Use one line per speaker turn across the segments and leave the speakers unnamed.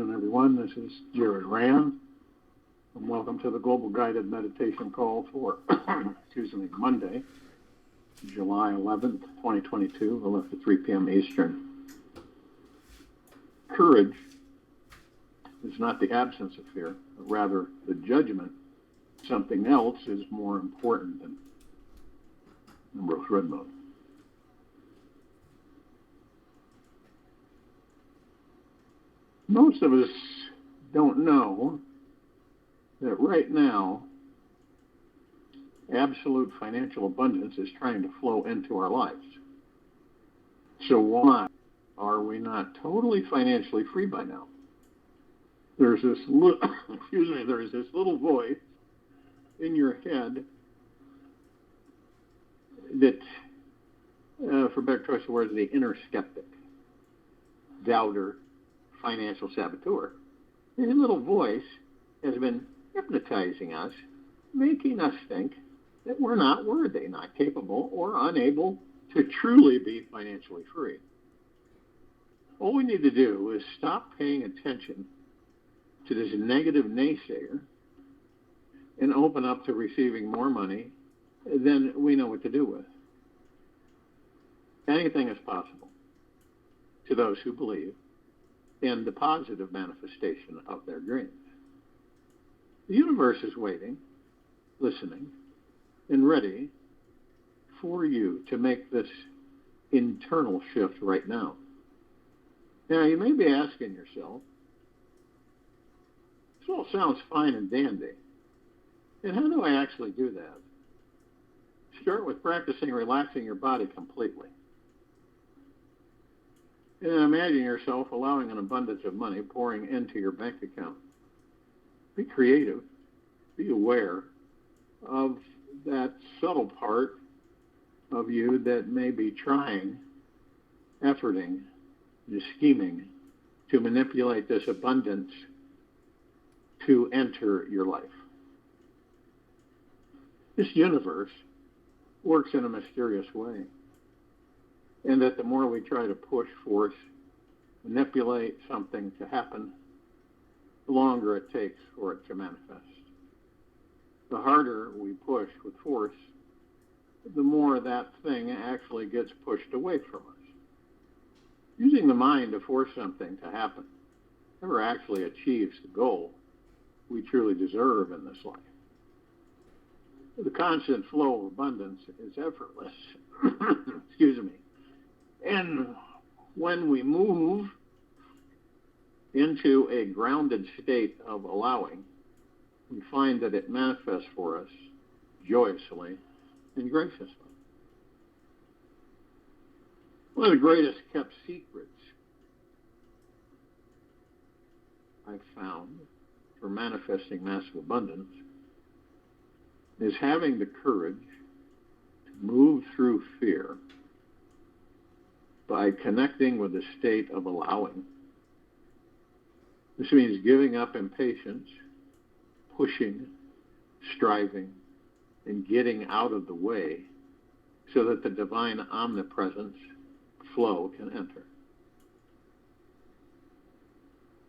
afternoon, everyone. This is Jared Rand, and welcome to the Global Guided Meditation Call for, Monday, July 11th, 2022, 11 to 3 p.m. Eastern. Courage is not the absence of fear, but rather the judgment something else is more important than Ambrose Redmond. Most of us don't know that right now, absolute financial abundance is trying to flow into our lives. So why are we not totally financially free by now? There's this little voice in your head that, for better choice of words, the inner skeptic, doubter, financial saboteur. This little voice has been hypnotizing us, making us think that we're not worthy, not capable, or unable to truly be financially free. All we need to do is stop paying attention to this negative naysayer and open up to receiving more money than we know what to do with. Anything is possible to those who believe in the positive manifestation of their dreams. The universe is waiting, listening, and ready for you to make this internal shift right now. Now, you may be asking yourself, this all sounds fine and dandy, and how do I actually do that? Start with practicing relaxing your body completely. And imagine yourself allowing an abundance of money pouring into your bank account. Be creative. Be aware of that subtle part of you that may be trying, efforting, scheming to manipulate this abundance to enter your life. This universe works in a mysterious way. And that the more we try to push, force, manipulate something to happen, the longer it takes for it to manifest. The harder we push with force, the more that thing actually gets pushed away from us. Using the mind to force something to happen never actually achieves the goal we truly deserve in this life. The constant flow of abundance is effortless. Excuse me. And when we move into a grounded state of allowing, we find that it manifests for us joyously and graciously. One of the greatest kept secrets I've found for manifesting massive abundance is having the courage to move through fear by connecting with the state of allowing. This means giving up impatience, pushing, striving, and getting out of the way so that the divine omnipresence flow can enter.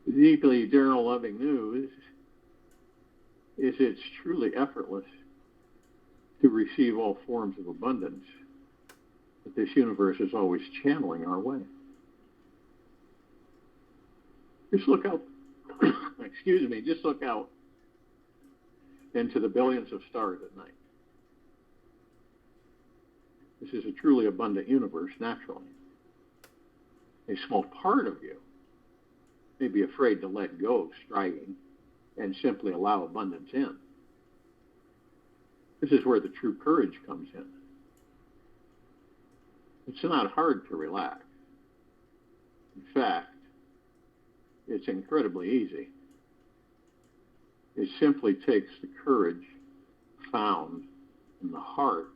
The deeply eternal loving news is it's truly effortless to receive all forms of abundance that this universe is always channeling our way. Just look out, just look out into the billions of stars at night. This is a truly abundant universe naturally. A small part of you may be afraid to let go of striving and simply allow abundance in. This is where the true courage comes in. It's not hard to relax. In fact, it's incredibly easy. It simply takes the courage found in the heart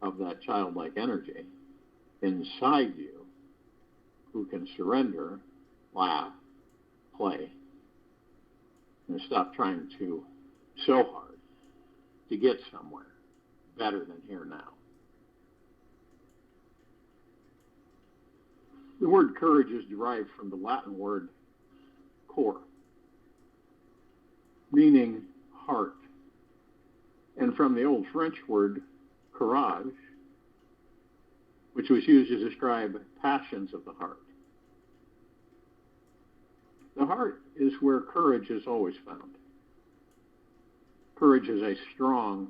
of that childlike energy inside you who can surrender, laugh, play, and stop trying to so hard to get somewhere better than here now. The word courage is derived from the Latin word cor, meaning heart, and from the old French word courage, which was used to describe passions of the heart. The heart is where courage is always found. Courage is a strong,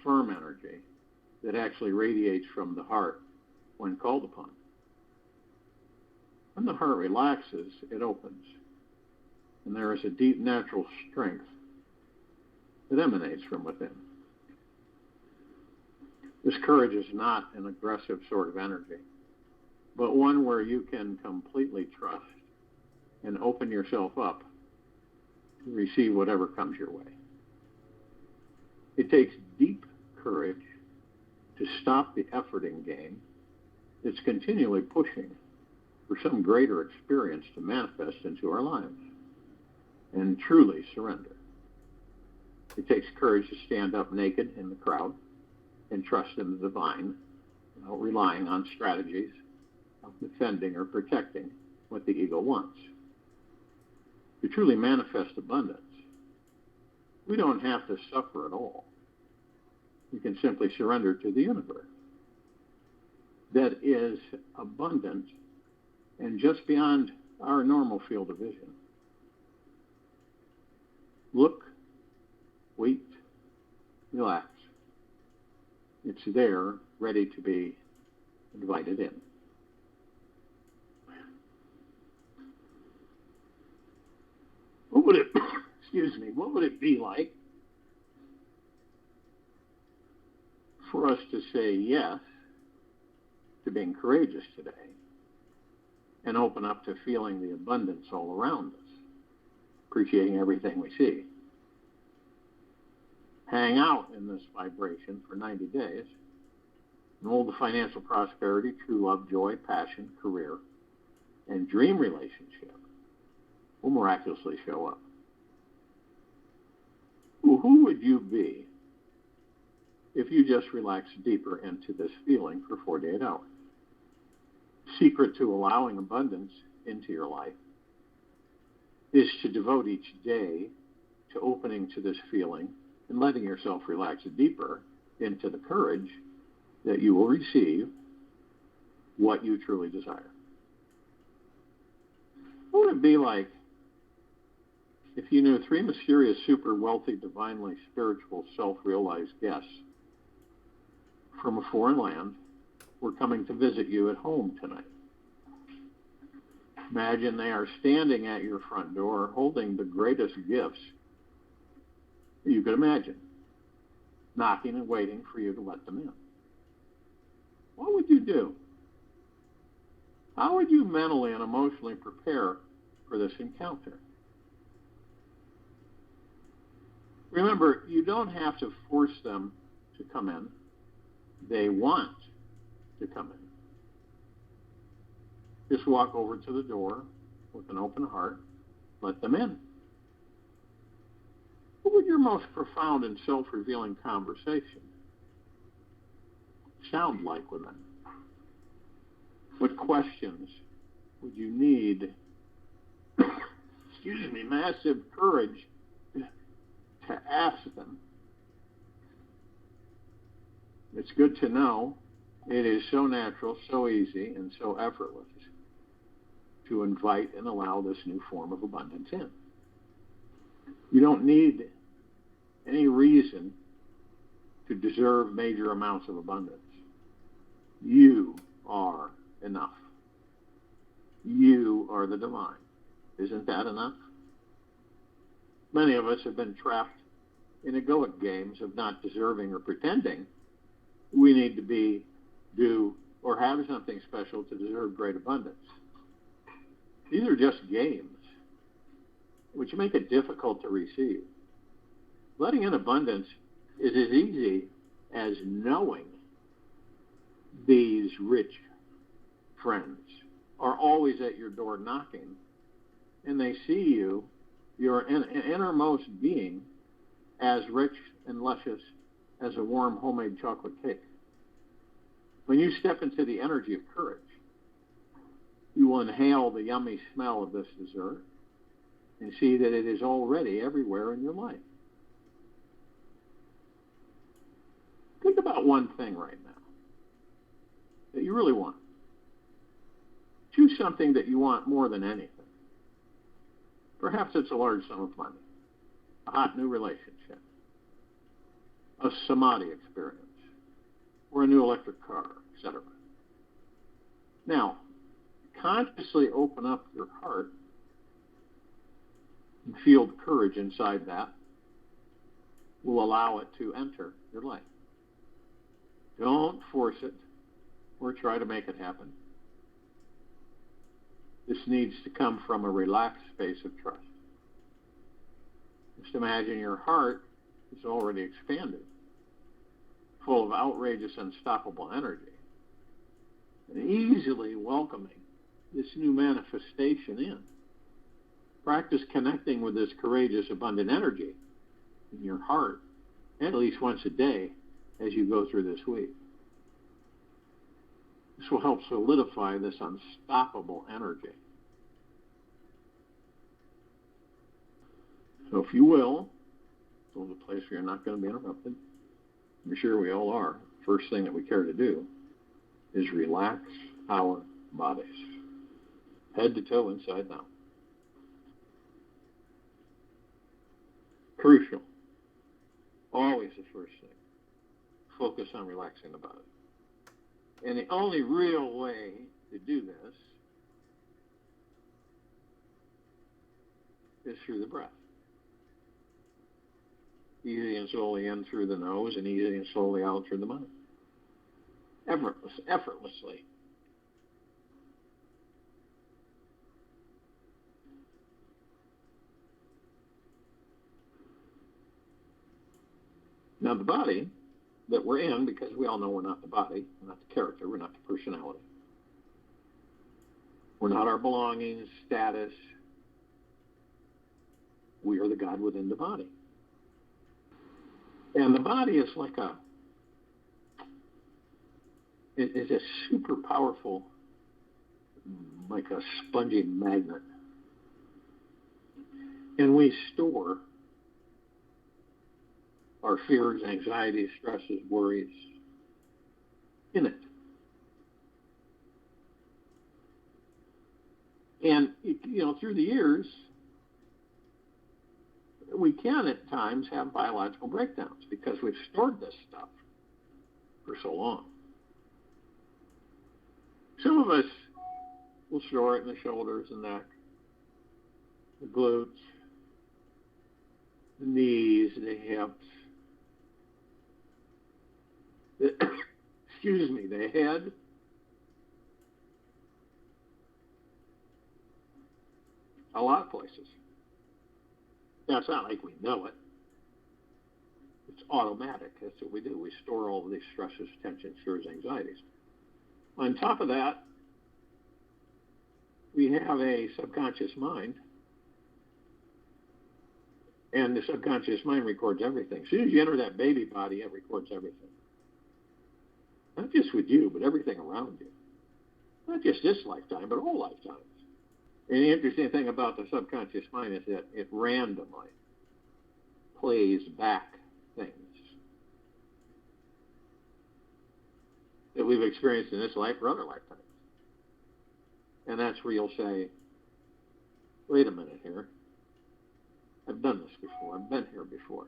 firm energy that actually radiates from the heart when called upon. When the heart relaxes, it opens, and there is a deep natural strength that emanates from within. This courage is not an aggressive sort of energy, but one where you can completely trust and open yourself up to receive whatever comes your way. It takes deep courage to stop the efforting game that's continually pushing for some greater experience to manifest into our lives and truly surrender. It takes courage to stand up naked in the crowd and trust in the divine, without relying on strategies of defending or protecting what the ego wants. To truly manifest abundance, we don't have to suffer at all. We can simply surrender to the universe that is abundant and just beyond our normal field of vision. Look, wait, relax. It's there, ready to be invited in. What would it be like for us to say yes to being courageous today and open up to feeling the abundance all around us, appreciating everything we see? Hang out in this vibration for 90 days, and all the financial prosperity, true love, joy, passion, career, and dream relationship will miraculously show up. Well, who would you be if you just relaxed deeper into this feeling for 48 hours? Secret to allowing abundance into your life is to devote each day to opening to this feeling and letting yourself relax deeper into the courage that you will receive what you truly desire. What would it be like if you knew 3 mysterious, super wealthy, divinely spiritual, self-realized guests from a foreign land were coming to visit you at home tonight? Imagine they are standing at your front door holding the greatest gifts you could imagine, knocking and waiting for you to let them in. What would you do? How would you mentally and emotionally prepare for this encounter? Remember, you don't have to force them to come in. They want to come in. Just walk over to the door with an open heart. Let them in. What would your most profound and self-revealing conversation sound like with them? What questions would you need, massive courage to ask them? It's good to know it is so natural, so easy, and so effortless to invite and allow this new form of abundance in. You don't need any reason to deserve major amounts of abundance. You are enough. You are the divine. Isn't that enough? Many of us have been trapped in egoic games of not deserving or pretending we need to be, do, or have something special to deserve great abundance. These are just games, which make it difficult to receive. Letting in abundance is as easy as knowing these rich friends are always at your door knocking, and they see you, your innermost being, as rich and luscious as a warm homemade chocolate cake. When you step into the energy of courage, you will inhale the yummy smell of this dessert and see that it is already everywhere in your life. Think about one thing right now that you really want. Choose something that you want more than anything. Perhaps it's a large sum of money, a hot new relationship, a samadhi experience, or a new electric car, etc. Now, consciously open up your heart and feel the courage inside that will allow it to enter your life. Don't force it or try to make it happen. This needs to come from a relaxed space of trust. Just imagine your heart is already expanded, full of outrageous, unstoppable energy, and easily welcoming this new manifestation in. Practice connecting with this courageous, abundant energy in your heart at least once a day as you go through this week. This will help solidify this unstoppable energy. So if you will, go to a place where you're not going to be interrupted. I'm sure we all are. First thing that we care to do is relax our bodies, head to toe, inside and out. Crucial. Always the first thing. Focus on relaxing the body. And the only real way to do this is through the breath. Easy and slowly in through the nose and easy and slowly out through the mouth. Effortlessly. Now the body that we're in, because we all know we're not the body, we're not the character, we're not the personality. We're not our belongings, status. We are the God within the body. And the body is like it's a super powerful, like a spongy magnet. And we store our fears, anxieties, stresses, worries in it. And, through the years, we can at times have biological breakdowns because we've stored this stuff for so long. Some of us will store it in the shoulders, the neck, the glutes, the knees, the hips, the head, a lot of places. Now, it's not like we know it. It's automatic. That's what we do. We store all of these stresses, tensions, fears, anxieties. On top of that, we have a subconscious mind. And the subconscious mind records everything. As soon as you enter that baby body, it records everything. Not just with you, but everything around you. Not just this lifetime, but all lifetimes. And the interesting thing about the subconscious mind is that it randomly plays back things that we've experienced in this life or other lifetimes. And that's where you'll say, wait a minute here. I've done this before. I've been here before.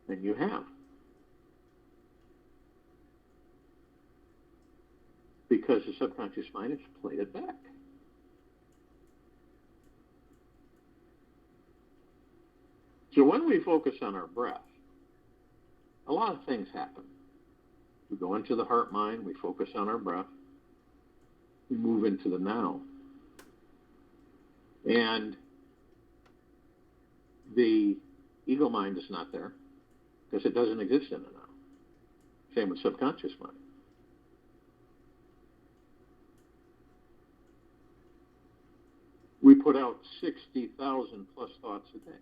And you have. Because the subconscious mind has played it back. So when we focus on our breath, a lot of things happen. We go into the heart mind, we focus on our breath, we move into the now. And the ego mind is not there because it doesn't exist in the now. Same with subconscious mind. We put out 60,000 plus thoughts a day.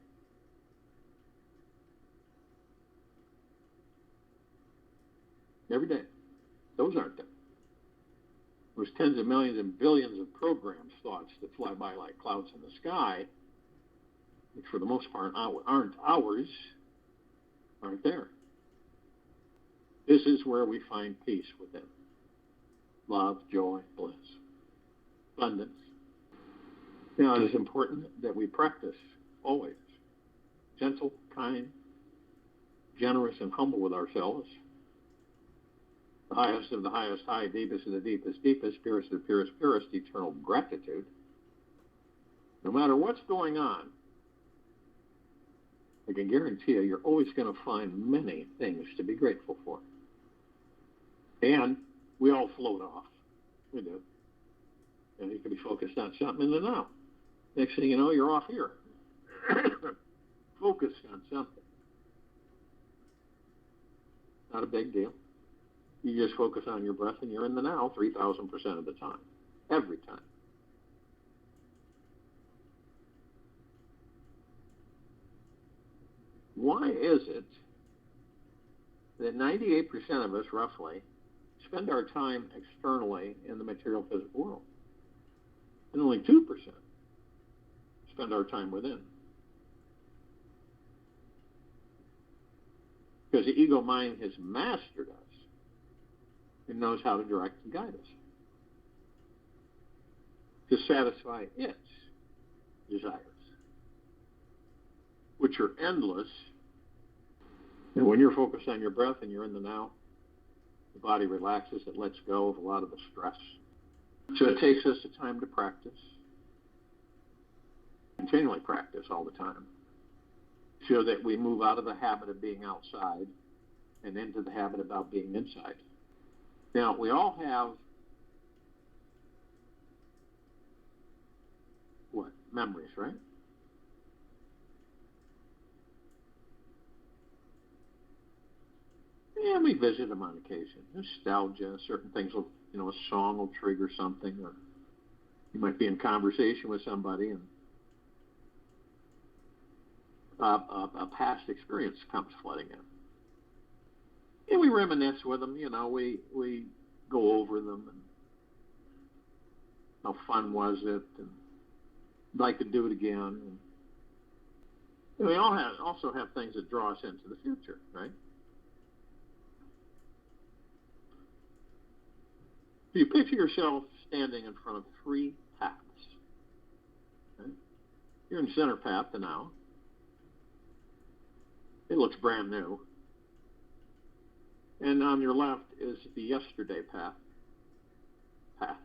Every day. Those aren't there. There's tens of millions and billions of programs, thoughts that fly by like clouds in the sky which for the most part aren't ours, aren't there. This is where we find peace within. Love, joy, bliss, abundance. Now, it is important that we practice always gentle, kind, generous, and humble with ourselves. The highest of the highest high, deepest of the deepest deepest, purest of the purest purest, eternal gratitude. No matter what's going on, I can guarantee you, you're always going to find many things to be grateful for. And we all float off. We do. And you can be focused on something in the now. Next thing you know, you're off here. Focused on something. Not a big deal. You just focus on your breath and you're in the now 3,000% of the time. Every time. Why is it that 98% of us, roughly, spend our time externally in the material physical world? And only 2% spend our time within. Because the ego mind has mastered us and knows how to direct and guide us to satisfy its desires, which are endless. And when you're focused on your breath and you're in the now, the body relaxes, it lets go of a lot of the stress. So it takes us the time to practice, continually practice all the time, so that we move out of the habit of being outside and into the habit about being inside. Now, we all have, memories, right? And we visit them on occasion. Nostalgia, certain things will, a song will trigger something, or you might be in conversation with somebody and a past experience comes flooding in. And we reminisce with them, we go over them and how fun was it, and like to do it again. And we also have things that draw us into the future, right? So you picture yourself standing in front of 3 paths. Okay? You're in the center path, the now. It looks brand new. And on your left is the yesterday path, past.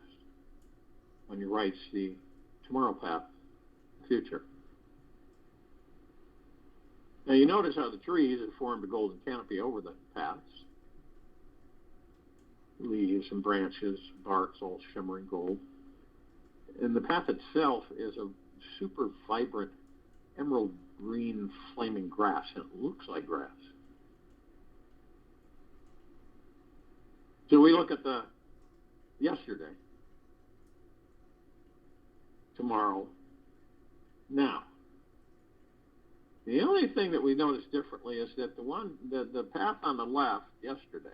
On your right's the tomorrow path, future. Now you notice how the trees have formed a golden canopy over the paths. Leaves and branches, barks all shimmering gold. And the path itself is a super vibrant emerald green flaming grass, and it looks like grass. So we look at the yesterday, tomorrow, now. The only thing that we notice differently is that the path on the left, yesterday,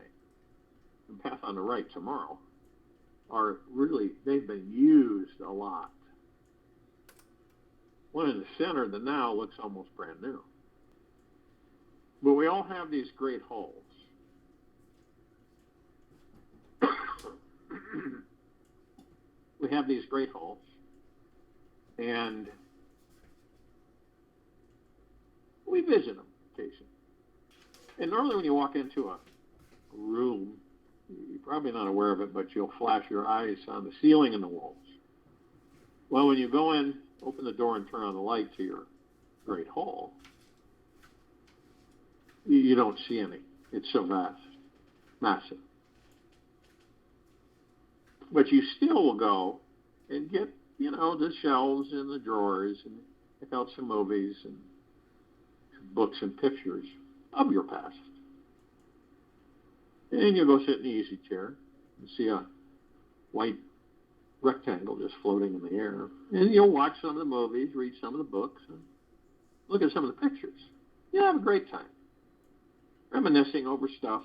and path on the right, tomorrow, are really, they've been used a lot. One in the center, the now, looks almost brand new. But we all have these great holes. We have these great holes. And we visit them occasionally. And normally when you walk into a room, you're probably not aware of it, but you'll flash your eyes on the ceiling and the walls. Well, when you go in, open the door and turn on the light to your great hall, you don't see any. It's so vast, massive. But you still will go and get, the shelves and the drawers and pick out some movies and books and pictures of your past. And you'll go sit in the easy chair and see a white rectangle just floating in the air. And you'll watch some of the movies, read some of the books, and look at some of the pictures. You'll have a great time, reminiscing over stuff,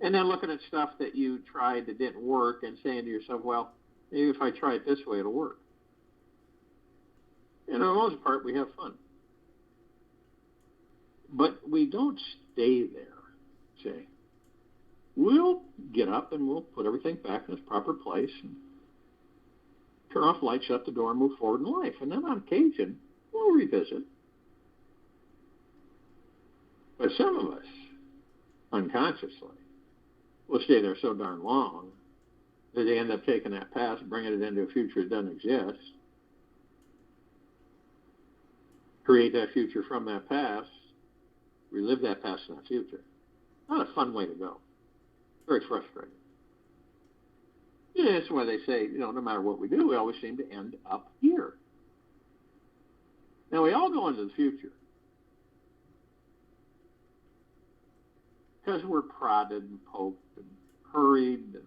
and then looking at stuff that you tried that didn't work and saying to yourself, well, maybe if I try it this way, it'll work. And for the most part, we have fun. But we don't stay there, say. We'll get up and we'll put everything back in its proper place and turn off the light, shut the door, and move forward in life. And then on occasion, we'll revisit. But some of us, unconsciously, will stay there so darn long that they end up taking that past and bringing it into a future that doesn't exist, create that future from that past, relive that past in that future. Not a fun way to go. Very frustrating. Yeah, that's why they say, no matter what we do, we always seem to end up here. Now, we all go into the future because we're prodded and poked and hurried and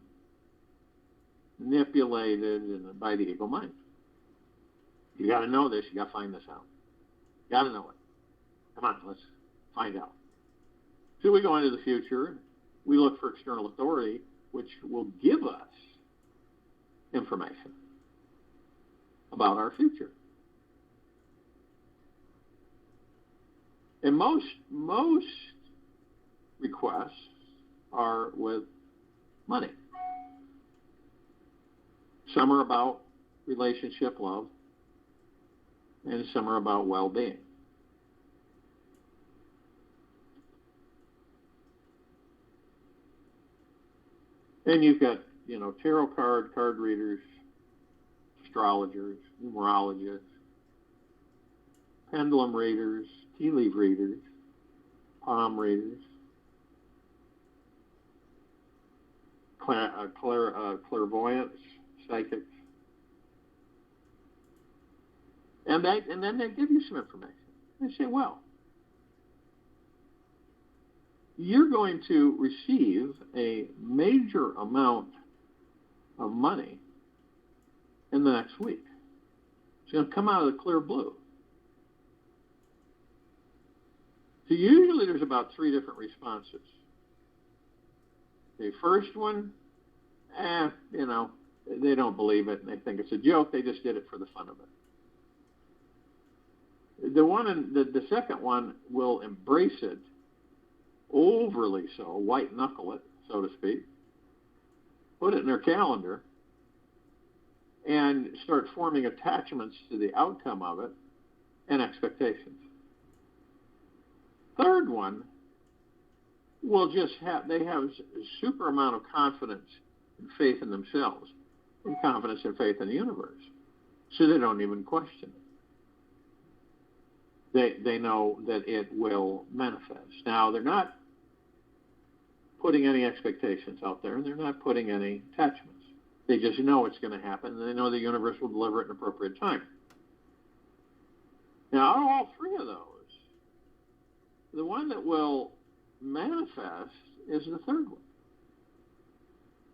manipulated and by the ego mind. You got to know this. You got to find this out. You got to know it. Come on, let's find out. So we go into the future. We look for external authority, which will give us information about our future. And most requests are with money. Some are about relationship love, and some are about well-being. And you've got, tarot card readers, astrologers, numerologists, pendulum readers, tea leaf readers, palm readers, clairvoyants, psychics. And then they give you some information. They say, well, you're going to receive a major amount of money in the next week. It's going to come out of the clear blue. So usually there's about 3 different responses. The first one, they don't believe it and they think it's a joke. They just did it for the fun of it. The second one will embrace it, overly so, white knuckle it, so to speak, put it in their calendar, and start forming attachments to the outcome of it and expectations. Third one will just have a super amount of confidence and faith in themselves and confidence and faith in the universe, so they don't even question it. They know that it will manifest. Now, they're not putting any expectations out there, and they're not putting any attachments. They just know it's going to happen, and they know the universe will deliver it in appropriate time. Now, out of all 3 of those, the one that will manifest is the third one.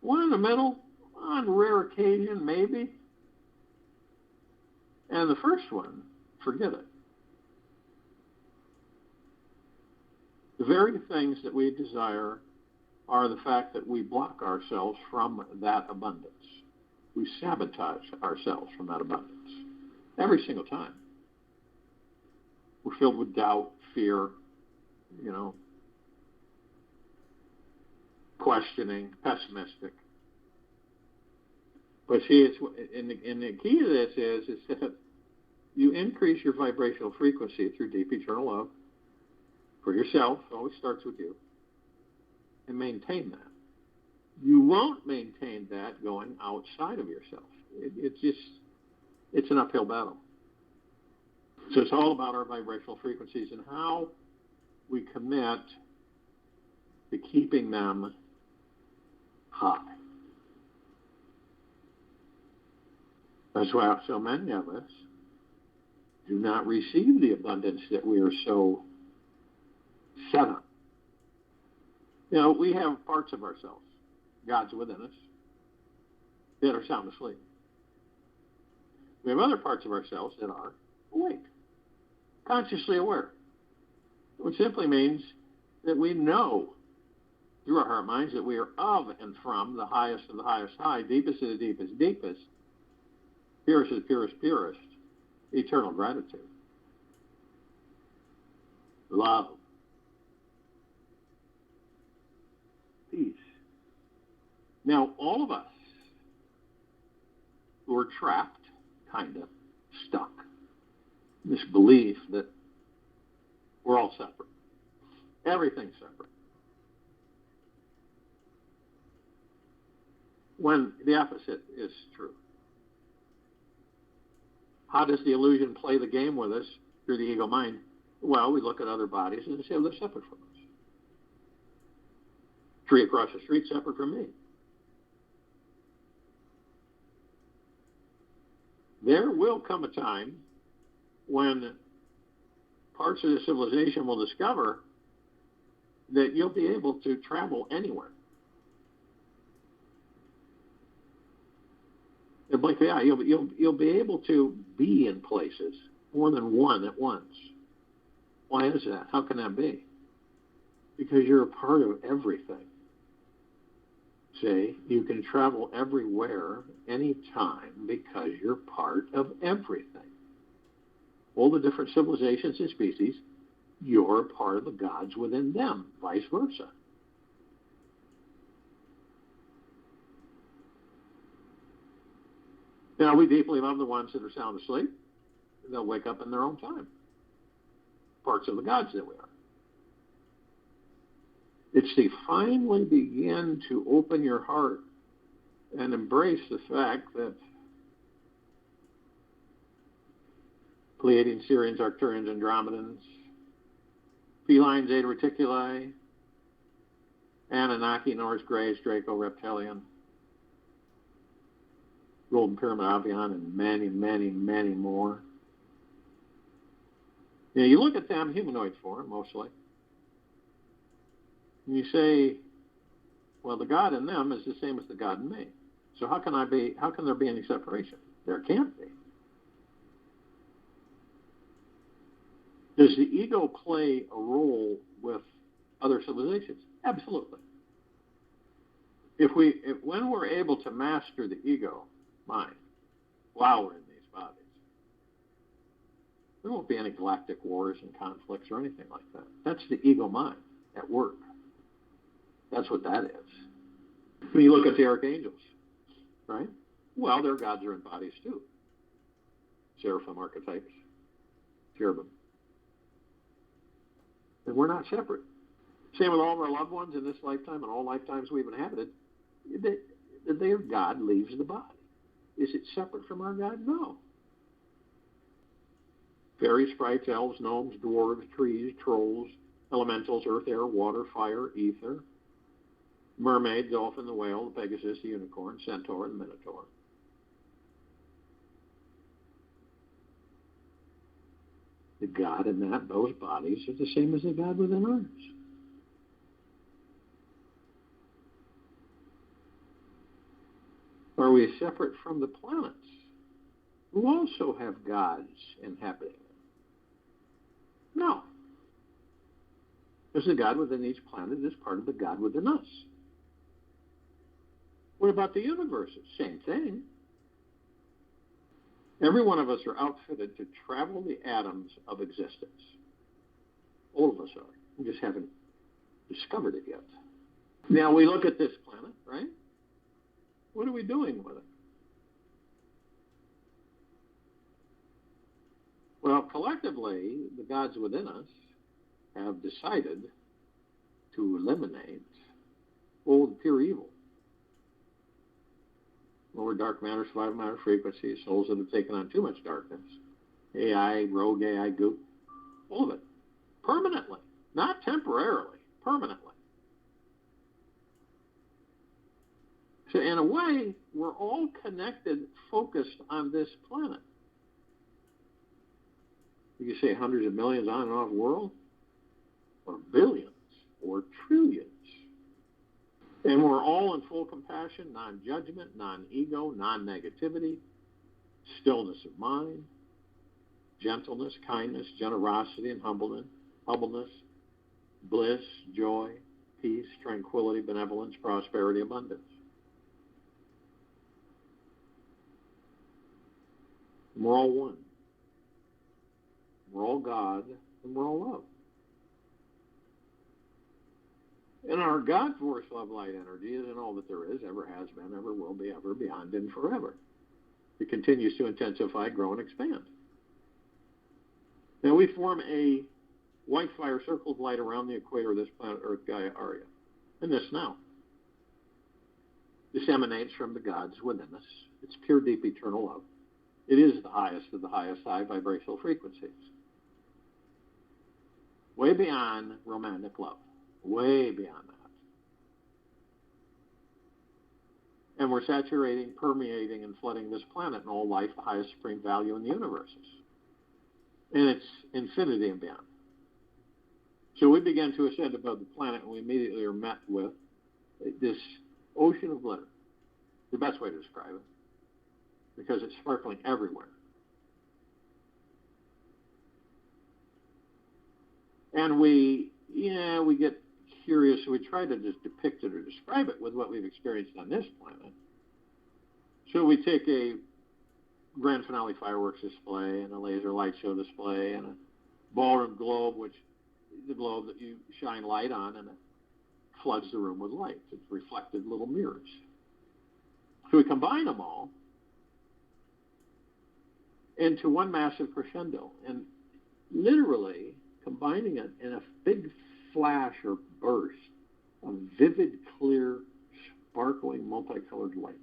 One in the middle, on rare occasion, maybe. And the first one, forget it. The very things that we desire are the fact that we block ourselves from that abundance. We sabotage ourselves from that abundance every single time. We're filled with doubt, fear, questioning, pessimistic. But see, and the key to this is that you increase your vibrational frequency through deep eternal love for yourself. It always starts with you. And maintain that. You won't maintain that going outside of yourself. It's an uphill battle. So it's all about our vibrational frequencies and how we commit to keeping them high. That's why so many of us do not receive the abundance that we are so set on. We have parts of ourselves, God's within us, that are sound asleep. We have other parts of ourselves that are awake, consciously aware, which simply means that we know through our heart minds that we are of and from the highest of the highest high, deepest of the deepest deepest, purest of the purest purest, eternal gratitude, love, peace. Now, all of us who are trapped, kind of stuck, in this belief that we're all separate. Everything's separate. When the opposite is true. How does the illusion play the game with us through the ego mind? Well, we look at other bodies and say, well, they're separate from us. Tree across the street, separate from me. There will come a time when parts of the civilization will discover that you'll be able to travel anywhere. And like, yeah, you'll be able to be in places, more than one at once. Why is that? How can that be? Because you're a part of everything. See, you can travel everywhere, anytime, because you're part of everything. All the different civilizations and species, you're part of the gods within them, vice versa. Now, we deeply love the ones that are sound asleep. They'll wake up in their own time. Parts of the gods that we are. It's to finally begin to open your heart and embrace the fact that Pleiadians, Sirians, Arcturians, Andromedans, Feline, Zeta Reticuli, Anunnaki, Norse Greys, Draco, Reptilian, Golden Pyramid, Avian, and many, many, many more. You know, you look at them, humanoid form mostly, and you say, well, the God in them is the same as the God in me. So how can there be any separation? There can't be. Does the ego play a role with other civilizations? Absolutely. When we're able to master the ego mind while we're in these bodies, there won't be any galactic wars and conflicts or anything like that. That's the ego mind at work. That's what that is. When you look at the archangels, right? Well, their gods are in bodies too. Seraphim archetypes, cherubim. And we're not separate. Same with all of our loved ones in this lifetime and all lifetimes we've inhabited. Their God leaves the body. Is it separate from our God? No. Fairies, sprites, elves, gnomes, dwarves, trees, trolls, elementals, earth, air, water, fire, ether, mermaid, dolphin, the whale, the pegasus, the unicorn, centaur, and the minotaur. The God in those bodies are the same as the God within ours. Are we separate from the planets, who also have gods inhabiting them? No. Because the God within each planet is part of the God within us. What about the universes? Same thing. Every one of us are outfitted to travel the atoms of existence. All of us are. We just haven't discovered it yet. Now we look at this planet, right? What are we doing with it? Well, collectively, the gods within us have decided to eliminate old pure evil. Lower dark matter, survival matter, frequencies, souls that have taken on too much darkness, AI, rogue AI, goop, all of it. Permanently. Not temporarily. Permanently. So in a way, we're all connected, focused on this planet. You can say hundreds of millions on and off world, or billions, or trillions. And we're all in full compassion, non-judgment, non-ego, non-negativity, stillness of mind, gentleness, kindness, generosity, and humbleness, bliss, joy, peace, tranquility, benevolence, prosperity, abundance. And we're all one. all God and we're all love. And our God force, love, light, energy isn't all that there is, ever has been, ever will be, ever, beyond, and forever. It continues to intensify, grow, and expand. Now we form a white fire circle of light around the equator of this planet Earth, Gaia, Arya. And this now. This emanates from the gods within us. It's pure, deep, eternal love. It is the highest of the highest high vibrational frequencies. Way beyond romantic love. Way beyond that. And we're saturating, permeating, and flooding this planet and all life, the highest supreme value in the universes. And it's infinity and beyond. So we began to ascend above the planet, and we immediately are met with this ocean of glitter. The best way to describe it, because it's sparkling everywhere. And we get curious, so we try to just depict it or describe it with what we've experienced on this planet. So we take a grand finale fireworks display and a laser light show display and a ballroom globe, which is the globe that you shine light on, and it floods the room with light. It's reflected little mirrors. So we combine them all into one massive crescendo, and literally combining it in a big flash or burst of vivid, clear, sparkling, multicolored lights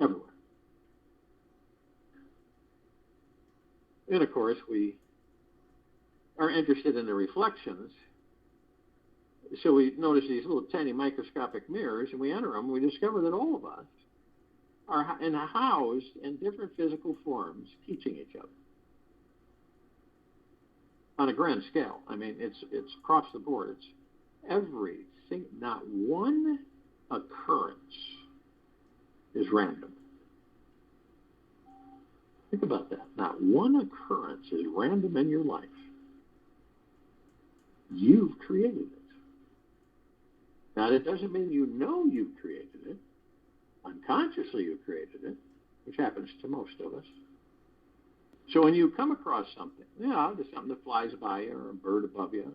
everywhere. And of course, we are interested in the reflections. So we notice these little tiny microscopic mirrors, and we enter them, and we discover that all of us are housed in different physical forms teaching each other on a grand scale. I mean, it's across the board. It's everything. Not one occurrence is random. Think about that. Not one occurrence is random in your life. You've created it. Now, that doesn't mean you know you've created it. Unconsciously you created it, which happens to most of us. So when you come across something, there's something that flies by you, or a bird above you,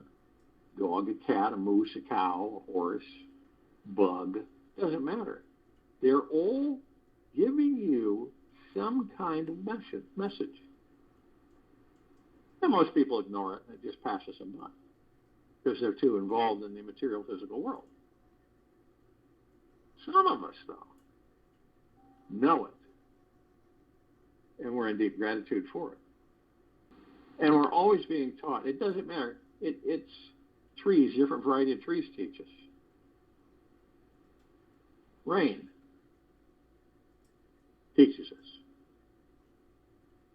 a dog, a cat, a moose, a cow, a horse, bug, doesn't matter. They're all giving you some kind of message. And most people ignore it, and it just passes them by because they're too involved in the material physical world. Some of us, though, know it, and we're in deep gratitude for it. And we're always being taught. It doesn't matter. It's trees, different variety of trees teach us. Rain teaches us.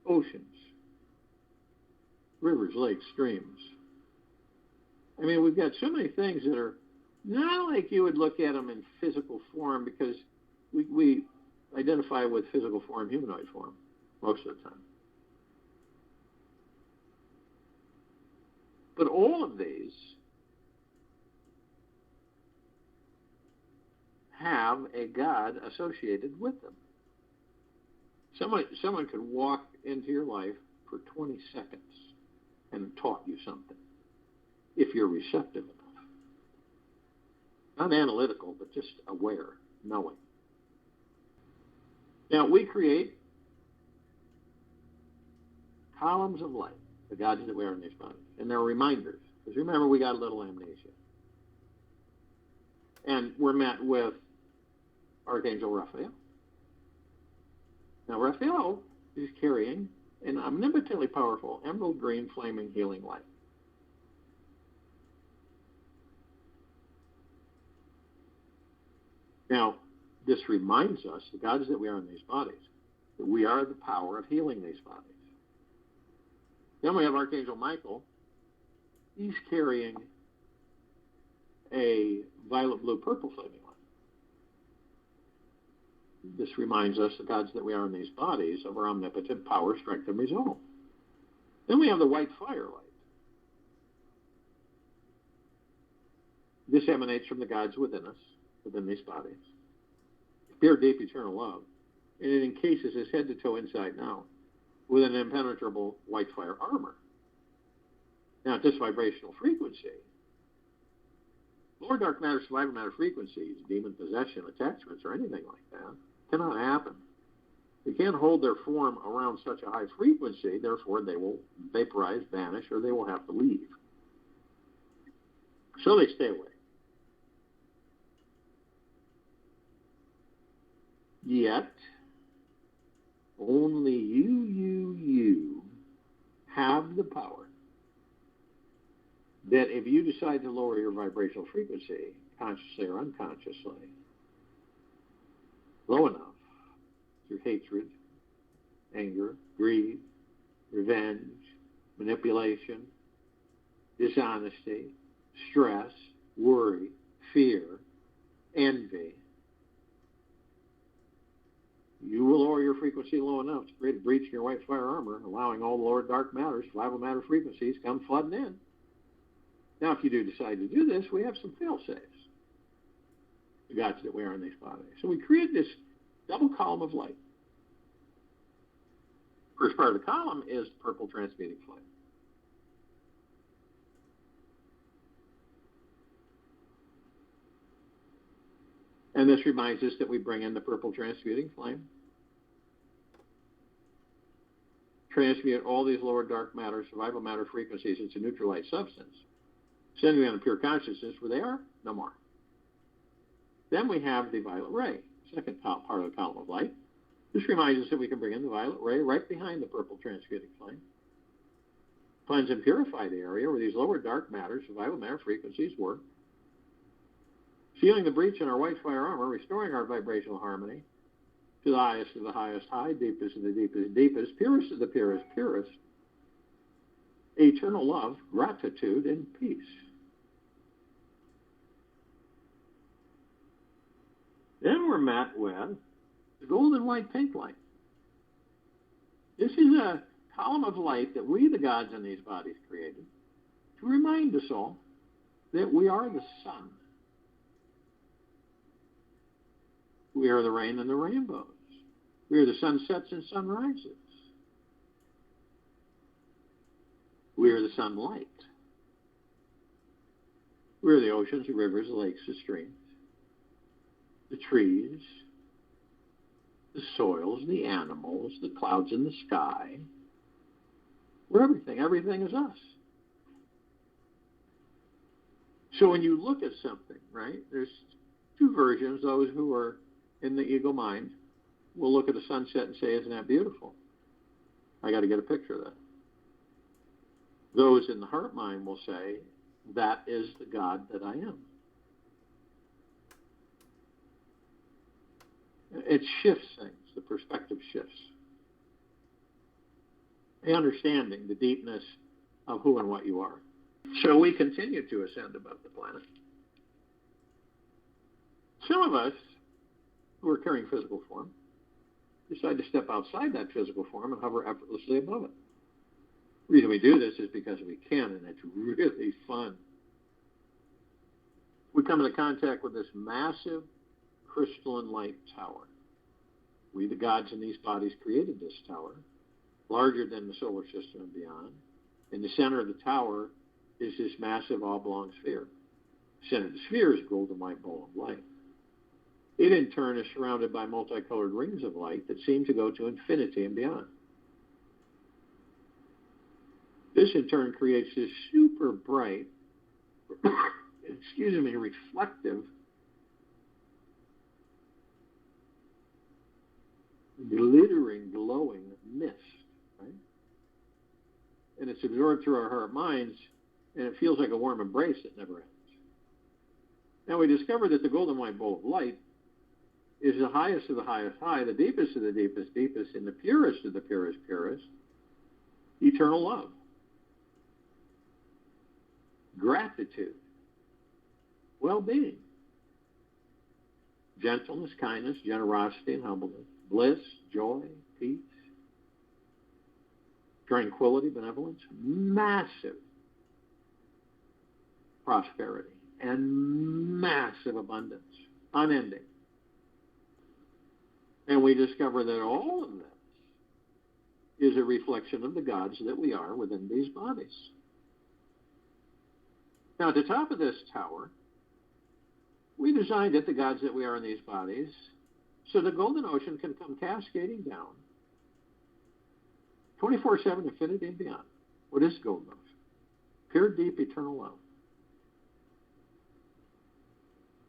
Oceans, rivers, lakes, streams. I mean, we've got so many things that are not like you would look at them in physical form, because we identify with physical form, humanoid form, most of the time. But all of these have a God associated with them. Someone could walk into your life for 20 seconds and taught you something, if you're receptive enough. Not analytical, but just aware, knowing. Now, we create columns of light, the gods that we are in these bodies, and they're reminders. Because remember, we got a little amnesia. And we're met with Archangel Raphael. Now, Raphael is carrying an omnipotently powerful emerald green flaming healing light. Now, this reminds us, the gods that we are in these bodies, that we are the power of healing these bodies. Then we have Archangel Michael. He's carrying a violet, blue, purple flaming light. This reminds us, the gods that we are in these bodies, of our omnipotent power, strength, and resolve. Then we have the white fire light. This emanates from the gods within us, within these bodies. Pure, deep, eternal love. And it encases us head to toe, inside and out, with an impenetrable white fire armor. Now, at this vibrational frequency, lower dark matter, survival matter frequencies, demon possession, attachments, or anything like that cannot happen. They can't hold their form around such a high frequency, therefore they will vaporize, vanish, or they will have to leave. So they stay away. Yet, only you have the power that if you decide to lower your vibrational frequency, consciously or unconsciously, low enough, through hatred, anger, greed, revenge, manipulation, dishonesty, stress, worry, fear, envy, you will lower your frequency low enough to create a breach in your white fire armor, allowing all the lower dark matter, survival matter frequencies come flooding in. Now, if you do decide to do this, we have some fail-safes, the gods that we are in these bodies. So we create this double column of light. First part of the column is purple transmuting flame. And this reminds us that we bring in the purple transmuting flame, transmute all these lower dark matter, survival matter frequencies into neutral light substance, sending them to pure consciousness where they are no more. Then we have the violet ray, second part of the column of light. This reminds us that we can bring in the violet ray right behind the purple transmuting flame, cleanse and purify the area where these lower dark matter, survival matter frequencies work, sealing the breach in our white fire armor, restoring our vibrational harmony to the highest of the highest high, deepest of the deepest deepest, purest of the purest purest, eternal love, gratitude, and peace. Then we're met with the golden white pink light. This is a column of light that we, the gods in these bodies, created to remind us all that we are the sun. We are the rain and the rainbows. We are the sunsets and sunrises. We are the sunlight. We are the oceans, the rivers, the lakes, the streams, the trees, the soils, the animals, the clouds in the sky. We're everything. Everything is us. So when you look at something, right, there's two versions. Those who are in the ego mind will look at a sunset and say, isn't that beautiful? I got to get a picture of that. Those in the heart mind will say, that is the God that I am. It shifts things. The perspective shifts. The understanding, the deepness of who and what you are. So we continue to ascend above the planet. Some of us who are carrying physical form decide to step outside that physical form and hover effortlessly above it. The reason we do this is because we can, and it's really fun. We come into contact with this massive crystalline light tower. We, the gods in these bodies, created this tower, larger than the solar system and beyond. In the center of the tower is this massive oblong sphere. The center of the sphere is a golden white ball of light. It, in turn, is surrounded by multicolored rings of light that seem to go to infinity and beyond. This, in turn, creates this super bright, reflective, glittering, glowing mist, right? And it's absorbed through our heart minds, and it feels like a warm embrace that never ends. Now, we discovered that the golden white bowl of light is the highest of the highest high, the deepest of the deepest deepest, and the purest of the purest purest, eternal love, gratitude, well-being, gentleness, kindness, generosity, and humbleness, bliss, joy, peace, tranquility, benevolence, massive prosperity, and massive abundance, unending. And we discover that all of this is a reflection of the gods that we are within these bodies. Now, at the top of this tower, we designed it, the gods that we are in these bodies, so the golden ocean can come cascading down 24/7, infinity and beyond. What is the golden ocean? Pure, deep, eternal love.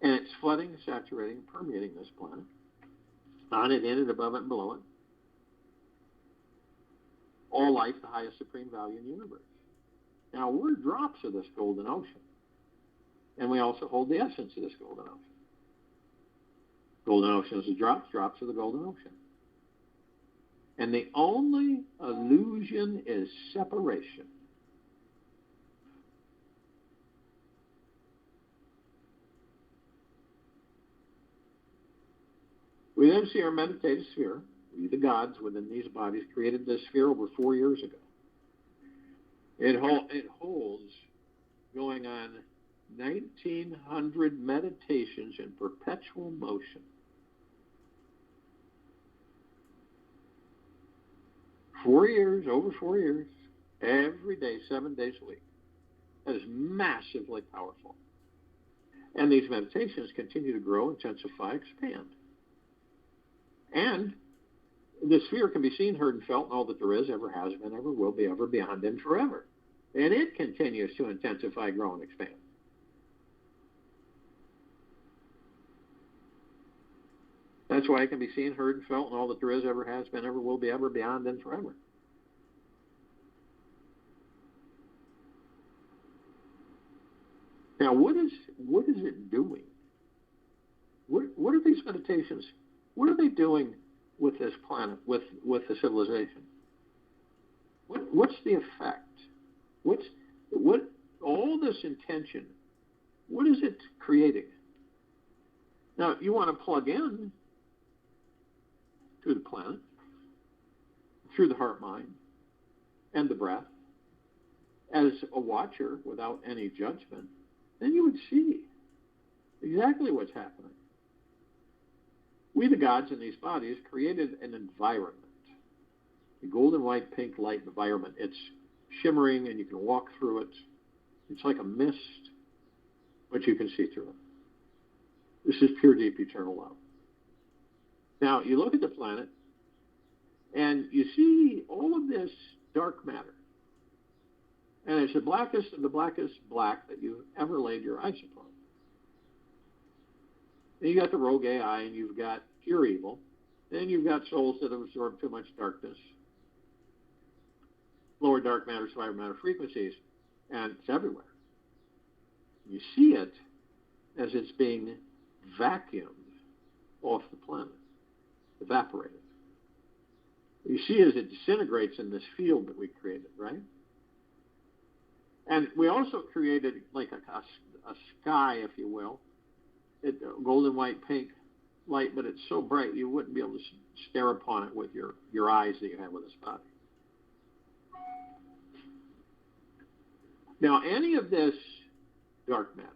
And it's flooding, saturating, permeating this planet, on it, in it, above it, and below it. All life, the highest supreme value in the universe. Now, we're drops of this golden ocean. And we also hold the essence of this golden ocean. Golden ocean is the drops of the golden ocean. And the only illusion is separation. We then see our meditative sphere. We, the gods within these bodies, created this sphere over 4 years ago. It holds going on 1,900 meditations in perpetual motion. 4 years, over 4 years, every day, 7 days a week. That is massively powerful. And these meditations continue to grow, intensify, expand. And the sphere can be seen, heard, and felt in all that there is, ever has been, ever will be, ever, beyond, and forever. And it continues to intensify, grow, and expand. That's why it can be seen, heard, and felt in all that there is, ever has been, ever will be, ever, beyond, and forever. Now, what is it doing? What are these meditations? What are they doing with this planet, with the civilization? What's the effect? What all this intention? What is it creating? Now, you want to plug in through the planet, through the heart, mind, and the breath, as a watcher without any judgment, then you would see exactly what's happening. We, the gods in these bodies, created an environment, a golden, white, pink light environment. It's shimmering, and you can walk through it. It's like a mist, but you can see through it. This is pure, deep, eternal love. Now, you look at the planet, and you see all of this dark matter. And it's the blackest of the blackest black that you've ever laid your eyes upon. And you got the rogue AI, and you've got pure evil. Then you've got souls that have absorbed too much darkness. Lower dark matter, survivor matter frequencies, and it's everywhere. You see it as it's being vacuumed off the planet, evaporated. You see as it disintegrates in this field that we created, right? And we also created like a sky, if you will, golden, white, pink light, but it's so bright you wouldn't be able to stare upon it with your eyes that you have with this body. Now, any of this dark matter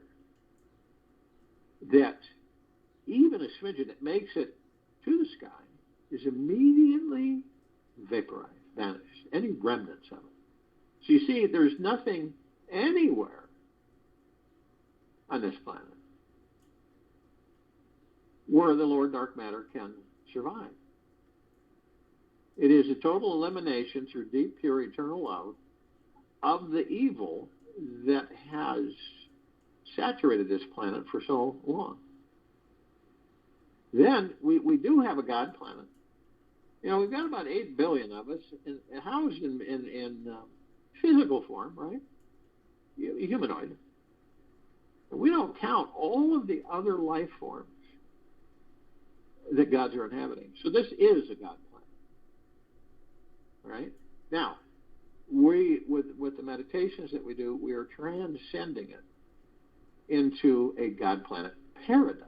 that even a smidgen that makes it to the sky is immediately vaporized, vanished, any remnants of it. So you see, there's nothing anywhere on this planet where the lower dark matter can survive. It is a total elimination through deep, pure, eternal love of the evil that has saturated this planet for so long. Then we do have a God planet. You know, we've got about 8 billion of us housed in physical form, right? Humanoid. And we don't count all of the other life forms that gods are inhabiting. So this is a God planet. Right? Now, with the meditations that we do, we are transcending it into a God planet paradise,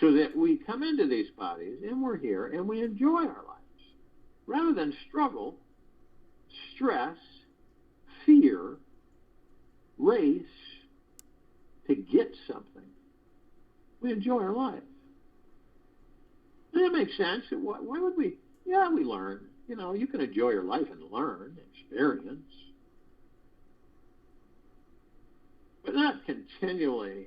so that we come into these bodies and we're here and we enjoy our lives, rather than struggle, stress, fear, race to get something. We enjoy our lives. And that makes sense. Why would we? Yeah, we learn. You know, you can enjoy your life and learn, experience. continually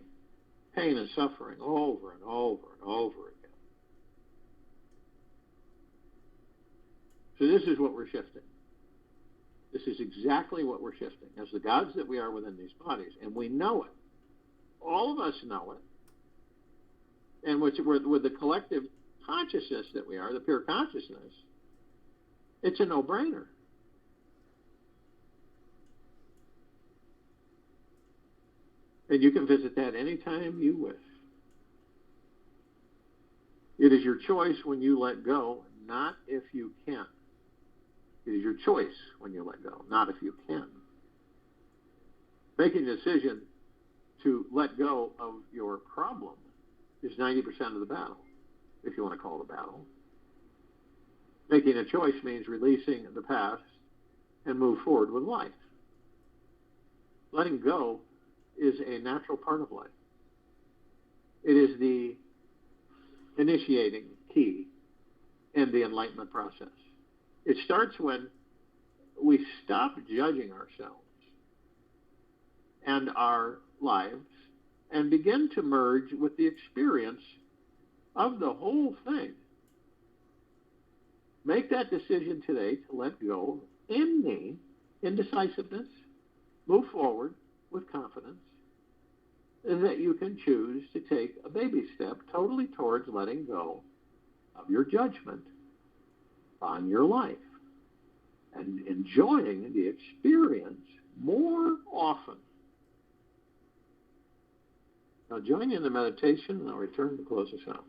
pain and suffering over and over and over again. So this is what we're shifting. This is exactly what we're shifting as the gods that we are within these bodies, and we know it. All of us know it. And with the collective consciousness that we are, the pure consciousness, it's a no-brainer. And you can visit that anytime you wish. It is your choice when you let go, not if you can. It is your choice when you let go, not if you can. Making a decision to let go of your problem is 90% of the battle, if you want to call it a battle. Making a choice means releasing the past and move forward with life. Letting go is a natural part of life. It is the initiating key in the enlightenment process. It starts when we stop judging ourselves and our lives and begin to merge with the experience of the whole thing. Make that decision today to let go of any indecisiveness. Move forward with confidence, and that you can choose to take a baby step totally towards letting go of your judgment on your life and enjoying the experience more often. Now join in the meditation, and I'll return to close us out.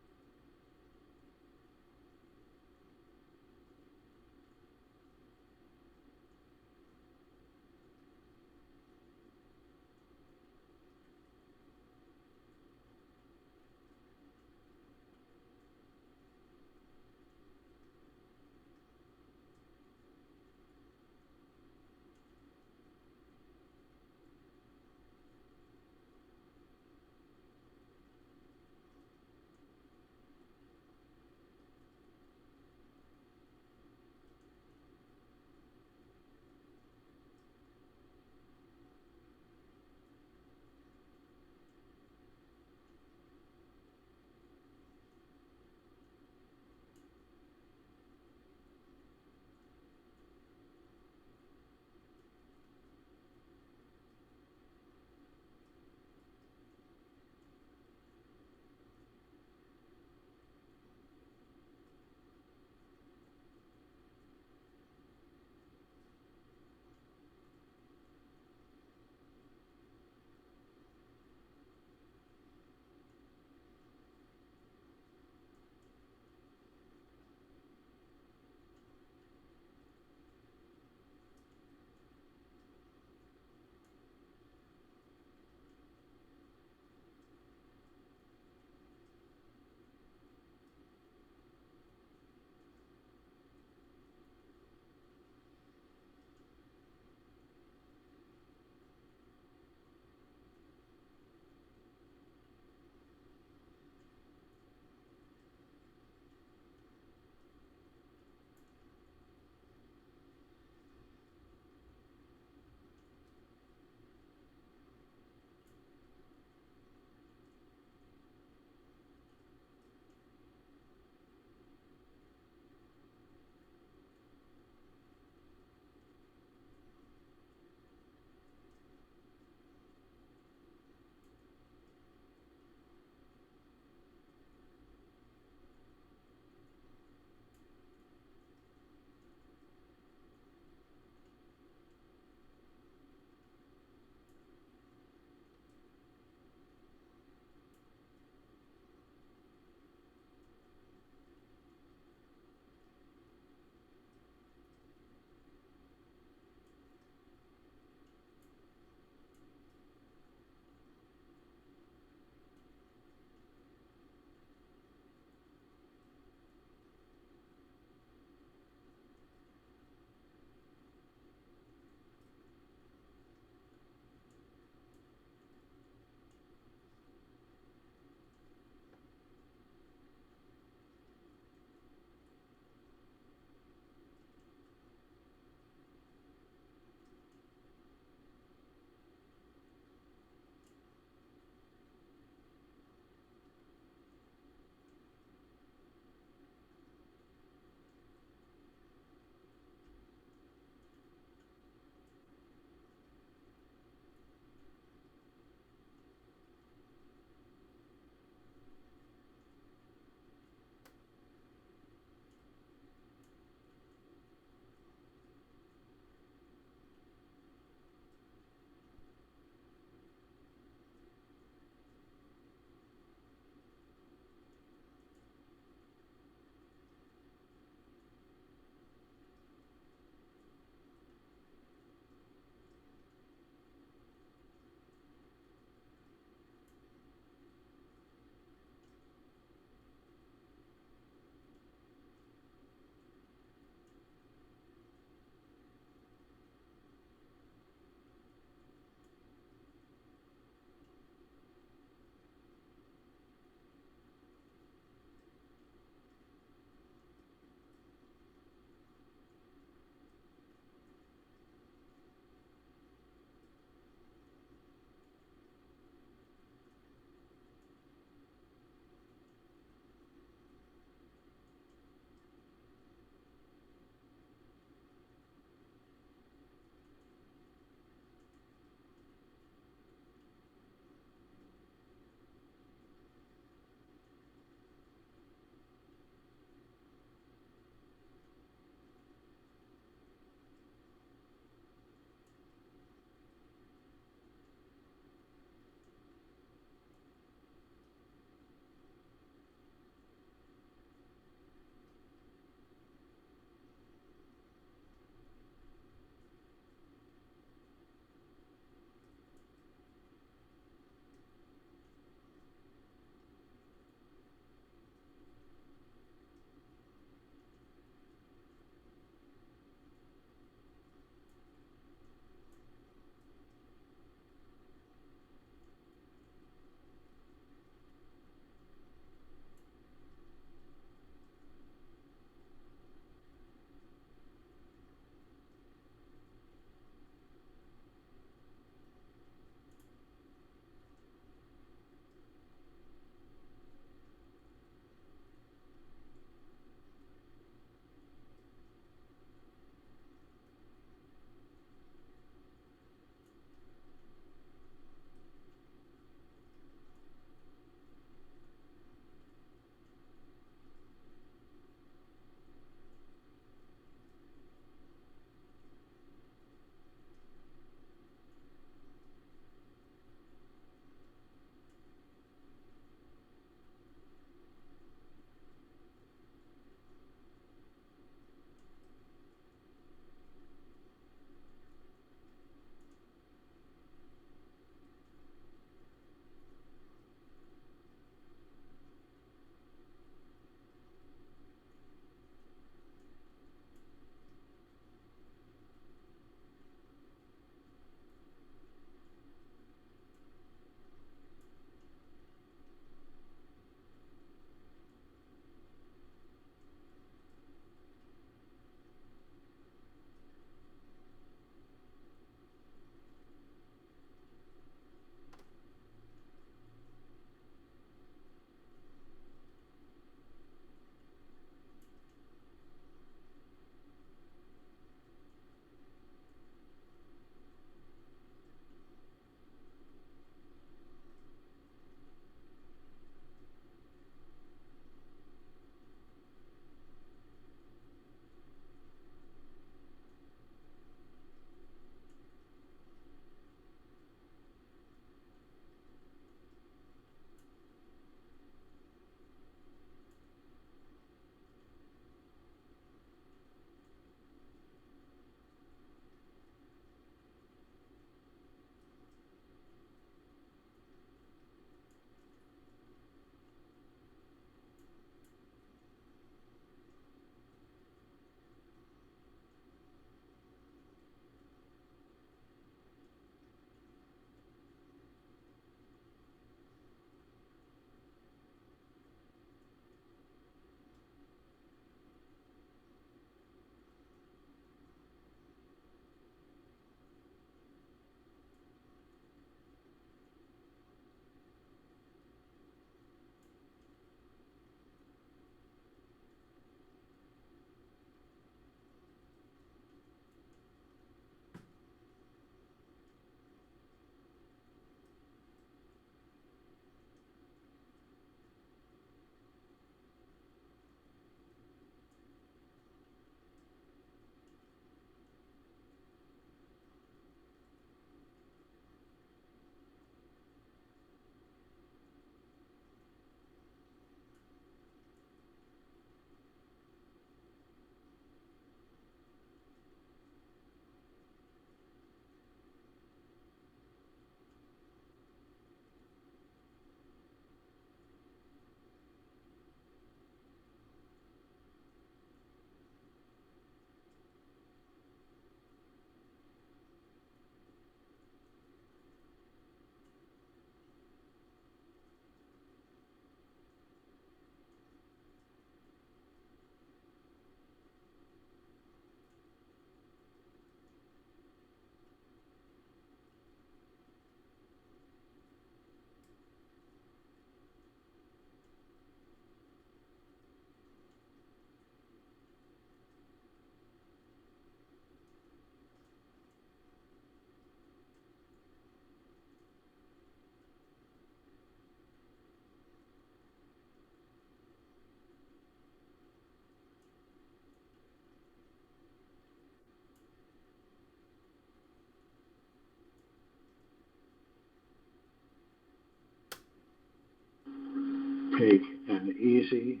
Take an easy,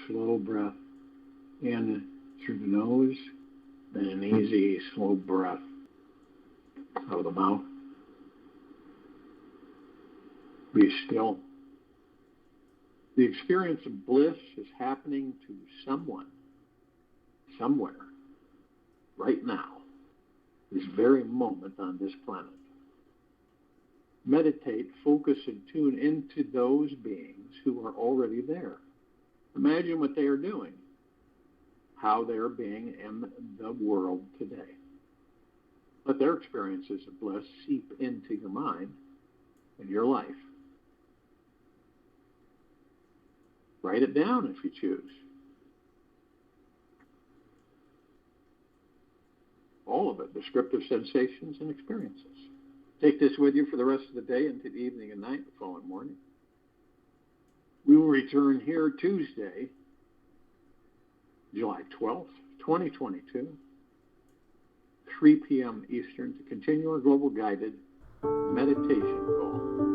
slow breath in through the nose, then an easy, slow breath out of the mouth. Be still. The experience of bliss is happening to someone, somewhere, right now, this very moment on this planet. Meditate, focus, and tune into those beings who are already there. Imagine what they are doing, how they are being in the world today. Let their experiences of bliss seep into your mind and your life. Write it down if you choose. All of it, descriptive sensations and experiences. Take this with you for the rest of the day into the evening and night, the following morning. We will return here Tuesday, July 12th, 2022, 3 p.m. Eastern, to continue our global guided meditation call.